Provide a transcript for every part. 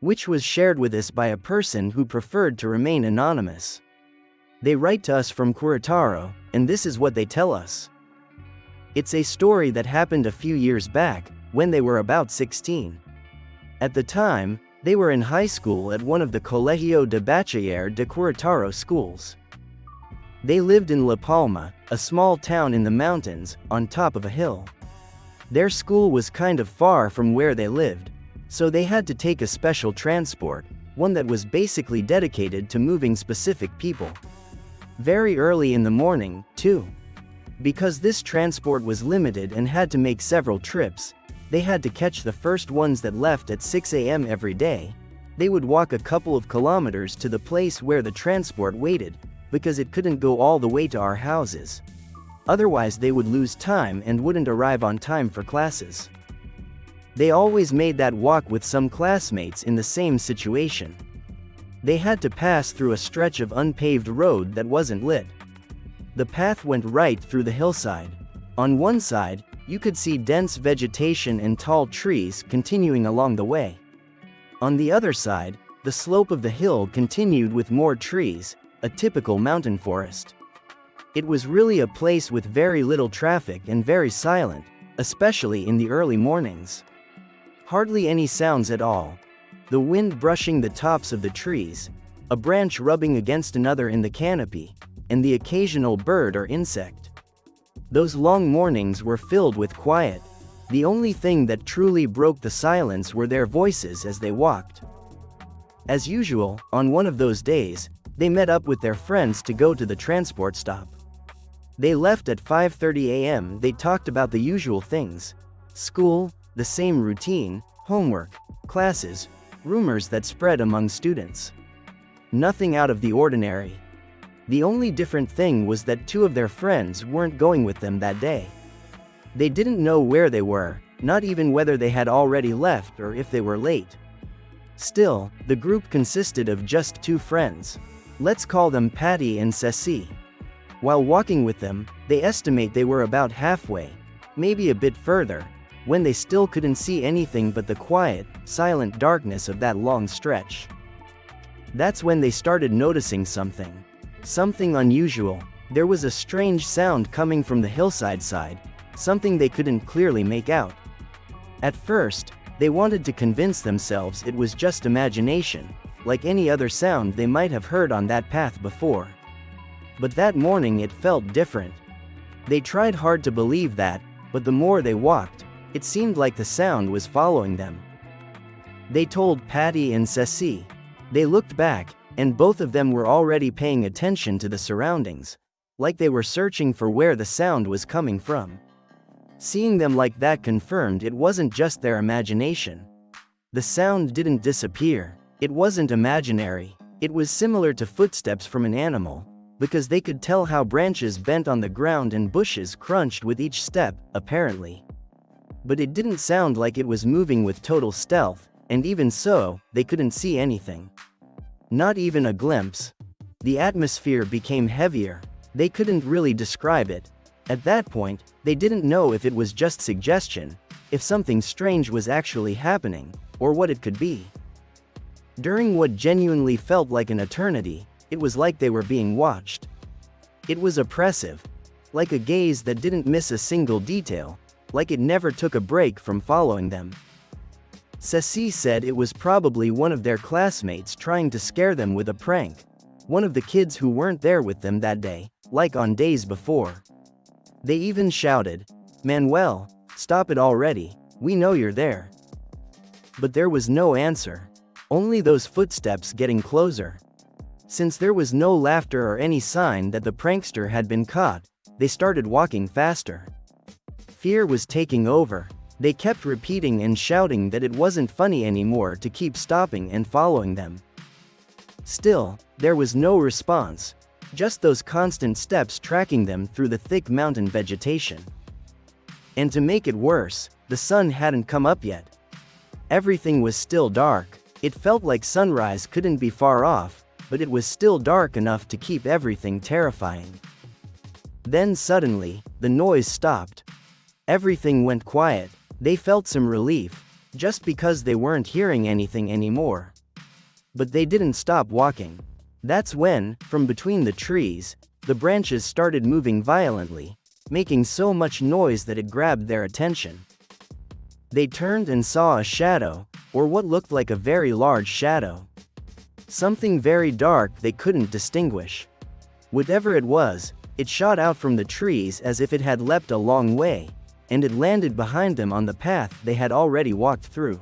which was shared with us by a person who preferred to remain anonymous. They write to us from Querétaro, and this is what they tell us. It's a story that happened a few years back, when they were about 16. At the time, they were in high school at one of the Colegio de Bachiller de Querétaro schools. They lived in La Palma, a small town in the mountains, on top of a hill. Their school was kind of far from where they lived, so they had to take a special transport, one that was basically dedicated to moving specific people. Very early in the morning, too. Because this transport was limited and had to make several trips, they had to catch the first ones that left at 6 a.m. every day. They would walk a couple of kilometers to the place where the transport waited, because it couldn't go all the way to our houses. Otherwise they would lose time and wouldn't arrive on time for classes. They always made that walk with some classmates in the same situation. They had to pass through a stretch of unpaved road that wasn't lit. The path went right through the hillside. On one side, you could see dense vegetation and tall trees continuing along the way. On the other side, the slope of the hill continued with more trees, a typical mountain forest. It was really a place with very little traffic and very silent, especially in the early mornings. Hardly any sounds at all. The wind brushing the tops of the trees, a branch rubbing against another in the canopy, and the occasional bird or insect. Those long mornings were filled with quiet. The only thing that truly broke the silence were their voices as they walked. As usual, on one of those days, they met up with their friends to go to the transport stop. They left at 5:30 a.m. They talked about the usual things: school, the same routine, homework, classes, rumors that spread among students. Nothing out of the ordinary. The only different thing was that two of their friends weren't going with them that day. They didn't know where they were, not even whether they had already left or if they were late. Still, the group consisted of just two friends. Let's call them Patty and Ceci. While walking with them, they estimate they were about halfway, maybe a bit further, when they still couldn't see anything but the quiet, silent darkness of that long stretch. That's when they started noticing something. Something unusual. There was a strange sound coming from the hillside side, something they couldn't clearly make out. At first, they wanted to convince themselves it was just imagination, like any other sound they might have heard on that path before. But that morning it felt different. They tried hard to believe that, but the more they walked, it seemed like the sound was following them. They told Patty and Ceci. They looked back, and both of them were already paying attention to the surroundings, like they were searching for where the sound was coming from. Seeing them like that confirmed it wasn't just their imagination. The sound didn't disappear. It wasn't imaginary. It was similar to footsteps from an animal, because they could tell how branches bent on the ground and bushes crunched with each step, apparently. But it didn't sound like it was moving with total stealth, and even so, they couldn't see anything. Not even a glimpse. The atmosphere became heavier. They couldn't really describe it. At that point, they didn't know if it was just suggestion, if something strange was actually happening, or what it could be. During what genuinely felt like an eternity, it was like they were being watched. It was oppressive, like a gaze that didn't miss a single detail, like it never took a break from following them. Ceci said it was probably one of their classmates trying to scare them with a prank, one of the kids who weren't there with them that day, like on days before. They even shouted, "Manuel, stop it already, we know you're there." But there was no answer. Only those footsteps getting closer. Since there was no laughter or any sign that the prankster had been caught, they started walking faster. Fear was taking over. They kept repeating and shouting that it wasn't funny anymore to keep stopping and following them. Still, there was no response, just those constant steps tracking them through the thick mountain vegetation. And to make it worse, the sun hadn't come up yet. Everything was still dark. It felt like sunrise couldn't be far off, but it was still dark enough to keep everything terrifying. Then suddenly, the noise stopped. Everything went quiet. They felt some relief, just because they weren't hearing anything anymore. But they didn't stop walking. That's when, from between the trees, the branches started moving violently, making so much noise that it grabbed their attention. They turned and saw a shadow, or what looked like a very large shadow. Something very dark they couldn't distinguish. Whatever it was, it shot out from the trees as if it had leapt a long way, and it landed behind them on the path they had already walked through.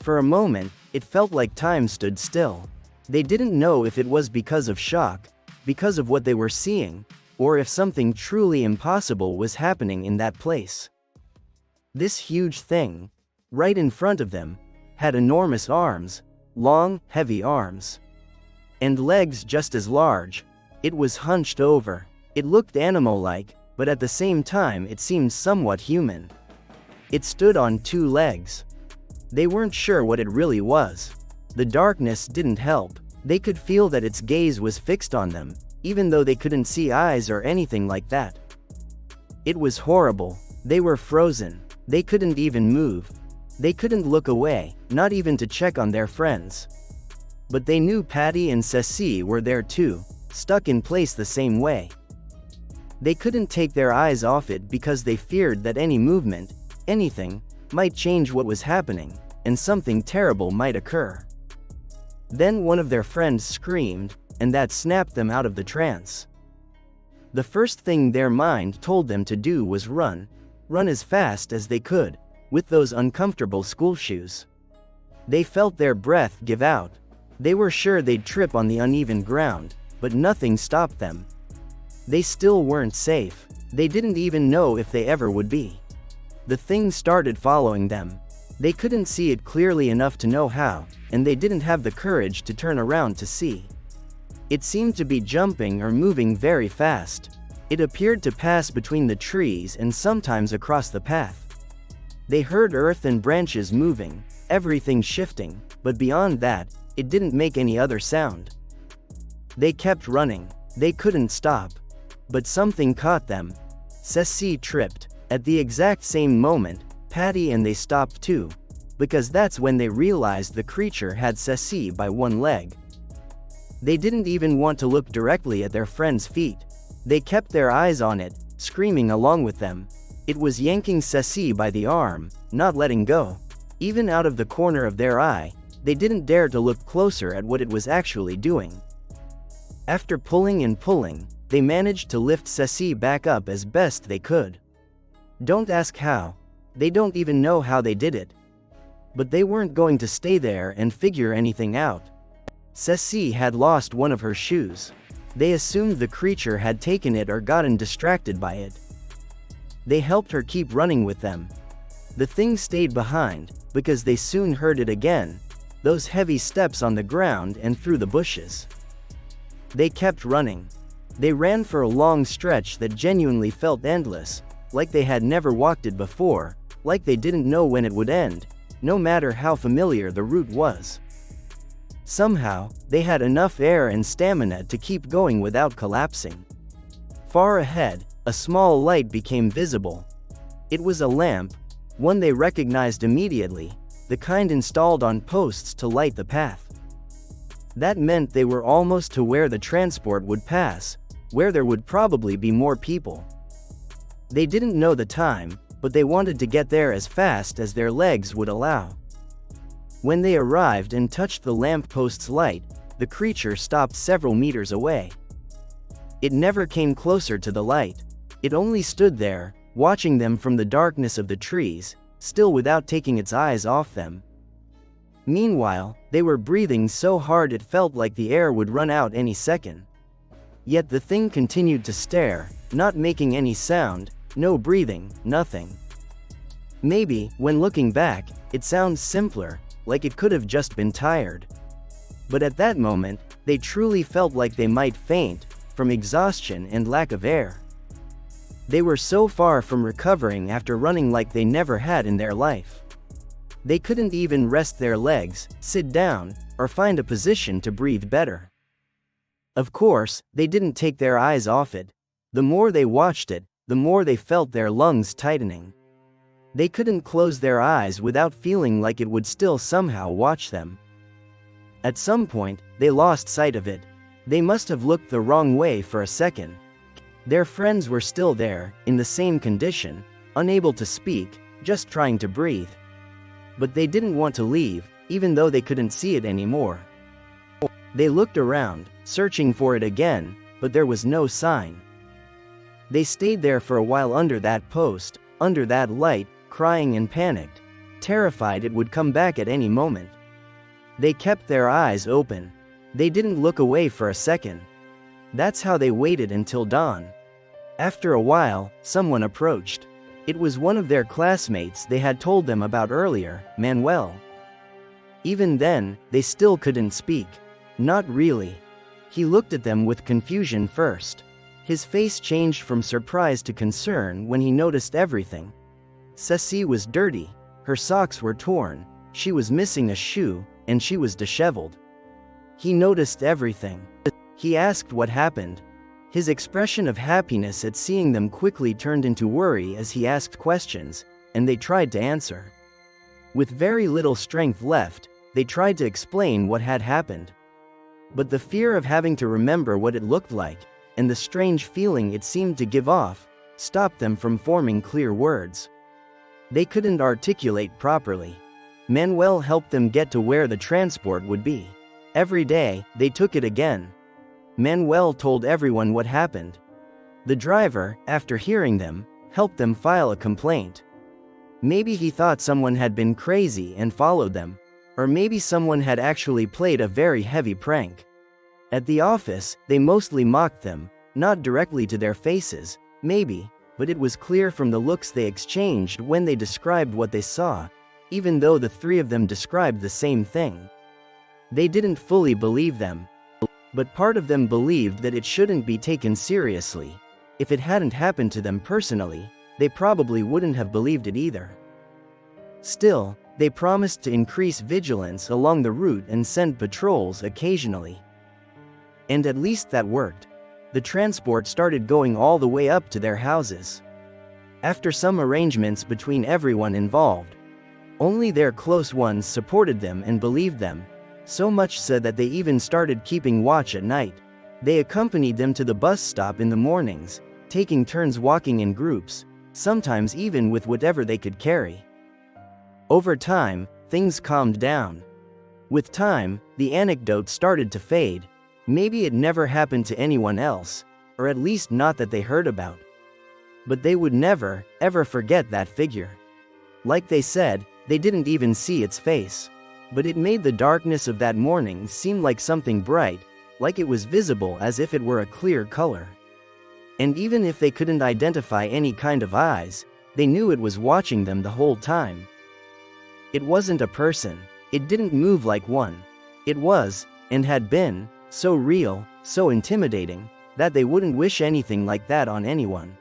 For a moment, it felt like time stood still. They didn't know if it was because of shock, because of what they were seeing, or if something truly impossible was happening in that place. This huge thing, right in front of them, had enormous arms, long, heavy arms. And legs just as large. It was hunched over. It looked animal-like, but at the same time it seemed somewhat human. It stood on two legs. They weren't sure what it really was. The darkness didn't help. They could feel that its gaze was fixed on them, even though they couldn't see eyes or anything like that. It was horrible. They were frozen. They couldn't even move. They couldn't look away, not even to check on their friends. But they knew Patty and Ceci were there too, stuck in place the same way. They couldn't take their eyes off it because they feared that any movement, anything, might change what was happening, and something terrible might occur. Then one of their friends screamed, and that snapped them out of the trance. The first thing their mind told them to do was run as fast as they could, with those uncomfortable school shoes. They felt their breath give out. They were sure they'd trip on the uneven ground, but nothing stopped them. They still weren't safe. They didn't even know if they ever would be. The thing started following them. They couldn't see it clearly enough to know how, and they didn't have the courage to turn around to see. It seemed to be jumping or moving very fast. It appeared to pass between the trees and sometimes across the path. They heard earth and branches moving, everything shifting, but beyond that, it didn't make any other sound. They kept running. They couldn't stop. But something caught them. Ceci tripped. At the exact same moment, Patty and they stopped too, because that's when they realized the creature had Ceci by one leg. They didn't even want to look directly at their friend's feet. They kept their eyes on it, screaming along with them. It was yanking Ceci by the arm, not letting go. Even out of the corner of their eye, they didn't dare to look closer at what it was actually doing. After pulling and pulling, they managed to lift Ceci back up as best they could. Don't ask how. They don't even know how they did it. But they weren't going to stay there and figure anything out. Ceci had lost one of her shoes. They assumed the creature had taken it or gotten distracted by it. They helped her keep running with them. The thing stayed behind, because they soon heard it again, those heavy steps on the ground and through the bushes. They kept running. They ran for a long stretch that genuinely felt endless, like they had never walked it before, like they didn't know when it would end, no matter how familiar the route was. Somehow, they had enough air and stamina to keep going without collapsing. Far ahead, a small light became visible. It was a lamp, one they recognized immediately, the kind installed on posts to light the path. That meant they were almost to where the transport would pass, where there would probably be more people. They didn't know the time, but they wanted to get there as fast as their legs would allow. When they arrived and touched the lamppost's light, the creature stopped several meters away. It never came closer to the light. It only stood there, watching them from the darkness of the trees, still without taking its eyes off them. Meanwhile, they were breathing so hard it felt like the air would run out any second. Yet the thing continued to stare, not making any sound, no breathing, nothing. Maybe, when looking back, it sounds simpler, like it could have just been tired. But at that moment, they truly felt like they might faint, from exhaustion and lack of air. They were so far from recovering after running like they never had in their life. They couldn't even rest their legs, sit down, or find a position to breathe better. Of course, they didn't take their eyes off it. The more they watched it, the more they felt their lungs tightening. They couldn't close their eyes without feeling like it would still somehow watch them. At some point, they lost sight of it. They must have looked the wrong way for a second. Their friends were still there, in the same condition, unable to speak, just trying to breathe. But they didn't want to leave, even though they couldn't see it anymore. They looked around, searching for it again, but there was no sign. They stayed there for a while under that post, under that light, crying and panicked, terrified it would come back at any moment. They kept their eyes open. They didn't look away for a second. That's how they waited until dawn. After a while, someone approached. It was one of their classmates they had told them about earlier, Manuel. Even then, they still couldn't speak. Not really. He looked at them with confusion first. His face changed from surprise to concern when he noticed everything. Ceci was dirty, her socks were torn, she was missing a shoe, and she was disheveled. He noticed everything. He asked what happened. His expression of happiness at seeing them quickly turned into worry as he asked questions, and they tried to answer. With very little strength left, they tried to explain what had happened. But the fear of having to remember what it looked like, and the strange feeling it seemed to give off, stopped them from forming clear words. They couldn't articulate properly. Manuel helped them get to where the transport would be. Every day, they took it again. Manuel told everyone what happened. The driver, after hearing them, helped them file a complaint. Maybe he thought someone had been crazy and followed them, or maybe someone had actually played a very heavy prank. At the office, they mostly mocked them, not directly to their faces, maybe, but it was clear from the looks they exchanged when they described what they saw, even though the three of them described the same thing. They didn't fully believe them. But part of them believed that it shouldn't be taken seriously. If it hadn't happened to them personally, they probably wouldn't have believed it either. Still, they promised to increase vigilance along the route and send patrols occasionally. And at least that worked. The transport started going all the way up to their houses. After some arrangements between everyone involved, only their close ones supported them and believed them. So much so that they even started keeping watch at night. They accompanied them to the bus stop in the mornings, taking turns walking in groups, sometimes even with whatever they could carry. Over time, things calmed down. With time, the anecdote started to fade. Maybe it never happened to anyone else, or at least not that they heard about. But they would never, ever forget that figure. Like they said, they didn't even see its face. But it made the darkness of that morning seem like something bright, like it was visible as if it were a clear color. And even if they couldn't identify any kind of eyes, they knew it was watching them the whole time. It wasn't a person, it didn't move like one. It was, and had been, so real, so intimidating, that they wouldn't wish anything like that on anyone.